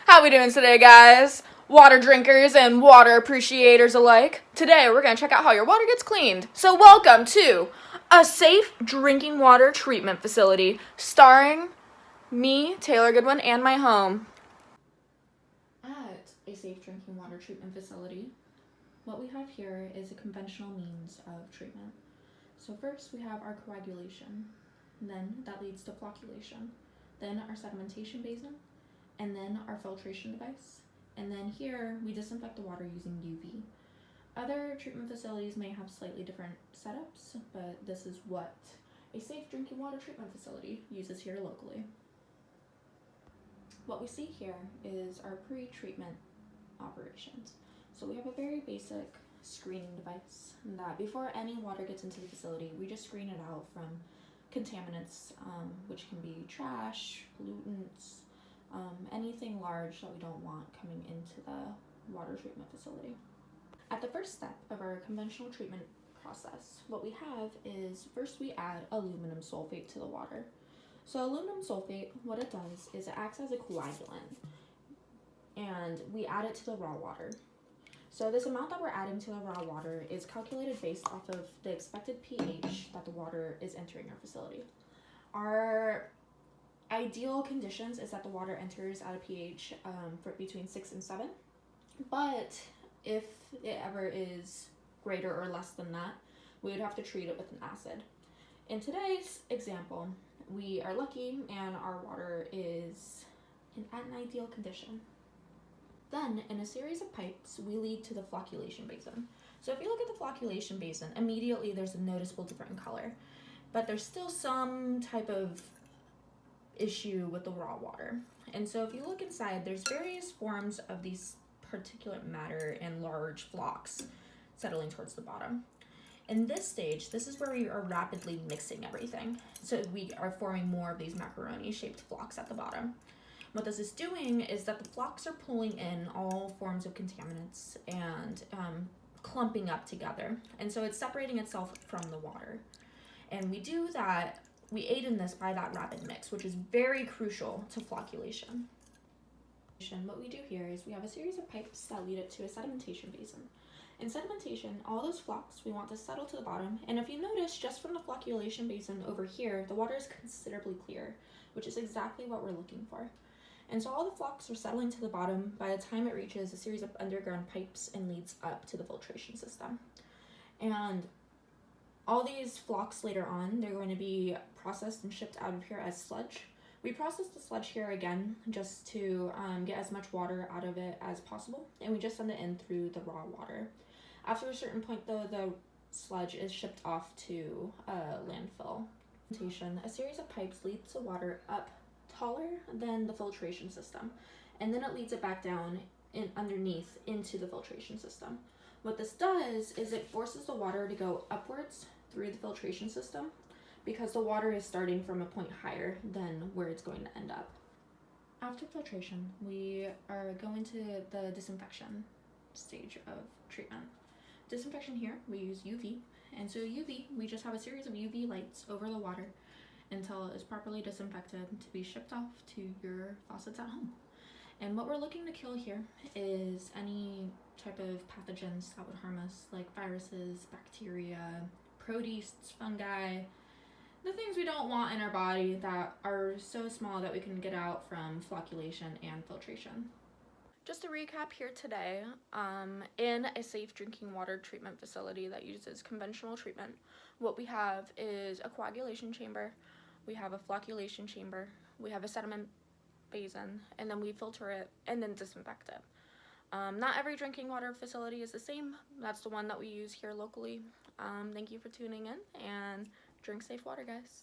How we doing today, guys? Water drinkers and water appreciators alike. Today, we're going to check out how your water gets cleaned. So welcome to a safe drinking water treatment facility, starring me, Taylor Goodwin, and my home. At a safe drinking water treatment facility, what we have here is a conventional means of treatment. So first, we have our coagulation. Then that leads to flocculation. Then our sedimentation basin. And then our filtration device. And then here, we disinfect the water using UV. Other treatment facilities may have slightly different setups, but this is what a safe drinking water treatment facility uses here locally. What we see here is our pre-treatment operations. So we have a very basic screening device that before any water gets into the facility, we just screen it out from contaminants, which can be trash, pollutants, anything large that we don't want coming into the water treatment facility. At the first step of our conventional treatment process, what we have is first we add aluminum sulfate to the water. So aluminum sulfate, what it does is it acts as a coagulant, and we add it to the raw water. So this amount that we're adding to the raw water is calculated based off of the expected pH that the water is entering our facility. Our ideal conditions is that the water enters at a pH for between 6 and 7, but if it ever is greater or less than that, we would have to treat it with an acid. In today's example, we are lucky and our water is at an ideal condition. Then, in a series of pipes, we lead to the flocculation basin. So if you look at the flocculation basin, immediately there's a noticeable different color, but there's still some type of issue with the raw water. And so if you look inside, there's various forms of these particulate matter and large flocks settling towards the bottom. In this stage, this is where we are rapidly mixing everything. So we are forming more of these macaroni-shaped flocks at the bottom. What this is doing is that the flocks are pulling in all forms of contaminants and clumping up together. And so it's separating itself from the water. And we do that, we aid in this by that rapid mix, which is very crucial to flocculation. What we do here is we have a series of pipes that lead it to a sedimentation basin. In sedimentation, all those flocks we want to settle to the bottom, and if you notice, just from the flocculation basin over here, the water is considerably clear, which is exactly what we're looking for. And so all the flocks are settling to the bottom by the time it reaches a series of underground pipes and leads up to the filtration system. And all these flocks later on, they're going to be processed and shipped out of here as sludge. We process the sludge here again just to get as much water out of it as possible, and we just send it in through the raw water. After a certain point, though, the sludge is shipped off to a landfill. A series of pipes leads the water up taller than the filtration system, and then it leads it back down underneath into the filtration system. What this does is it forces the water to go upwards through the filtration system because the water is starting from a point higher than where it's going to end up. After filtration, we are going to the disinfection stage of treatment. Disinfection here, we use UV, and so UV, we just have a series of UV lights over the water until it is properly disinfected to be shipped off to your faucets at home. And what we're looking to kill here is any type of pathogens that would harm us, like viruses, bacteria, protists, fungi, the things we don't want in our body that are so small that we can get out from flocculation and filtration. Just to recap here today, in a safe drinking water treatment facility that uses conventional treatment, what we have is a coagulation chamber, we have a flocculation chamber, we have a sediment basin, and then we filter it and then disinfect it. Not every drinking water facility is the same. That's the one that we use here locally. Thank you for tuning in, and drink safe water, guys.